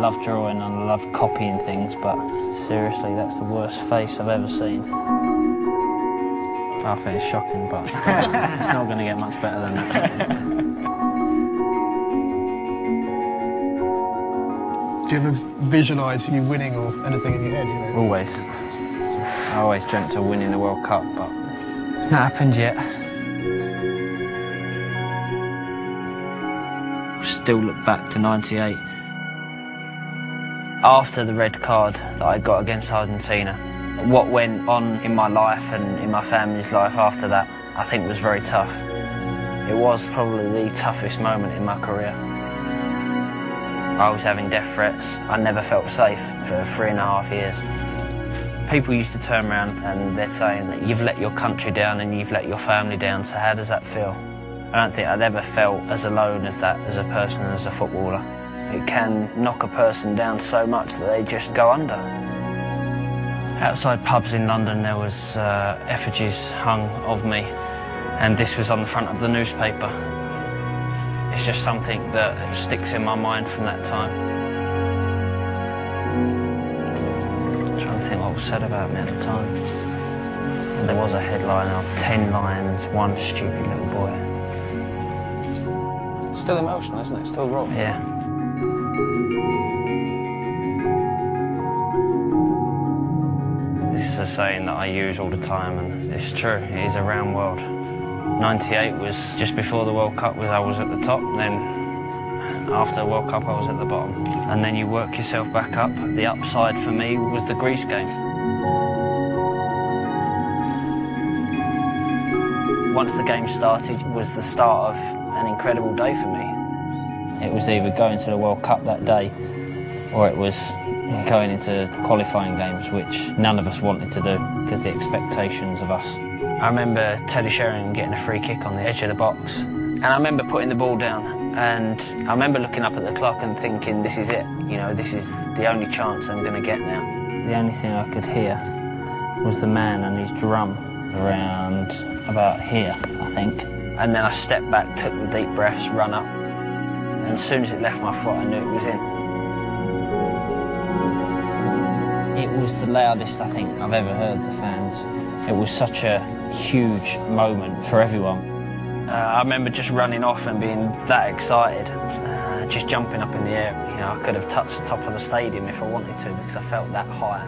love drawing and I love copying things, but seriously, that's the worst face I've ever seen. I think it's shocking, but it's not going to get much better than that. Do you ever visualise you winning or anything in your head? You know? Always. I always dreamt of winning the World Cup, but not happened yet. Still look back to '98. After the red card that I got against Argentina, what went on in my life and in my family's life after that, I think was very tough. It was probably the toughest moment in my career. I was having death threats. I never felt safe for 3.5 years. People used to turn around and they're saying that you've let your country down and you've let your family down, so how does that feel? I don't think I'd ever felt as alone as that as a person and as a footballer. It can knock a person down so much that they just go under. Outside pubs in London there was effigies hung of me, and this was on the front of the newspaper. It's just something that sticks in my mind from that time. I'm trying to think what was said about me at the time. And there was a headline of 10 lions, 1 stupid little boy. It's still emotional, isn't it? Still raw. Yeah. This is a saying that I use all the time, and it's true. It is a round world. '98 was just before the World Cup. I was at the top, then after the World Cup I was at the bottom. And then you work yourself back up. The upside for me was the Greece game. Once the game started, it was the start of an incredible day for me. It was either going to the World Cup that day or it was going into qualifying games, which none of us wanted to do because the expectations of us. I remember Teddy Sheringham getting a free kick on the edge of the box, and I remember putting the ball down, and I remember looking up at the clock and thinking, this is it, you know, this is the only chance I'm going to get now. The only thing I could hear was the man and his drum around about here, I think. And then I stepped back, took the deep breaths, run up, and as soon as it left my foot, I knew it was in. It was the loudest I think I've ever heard the fans. It was such a huge moment for everyone. I remember just running off and being that excited, just jumping up in the air. You know, I could have touched the top of the stadium if I wanted to because I felt that high.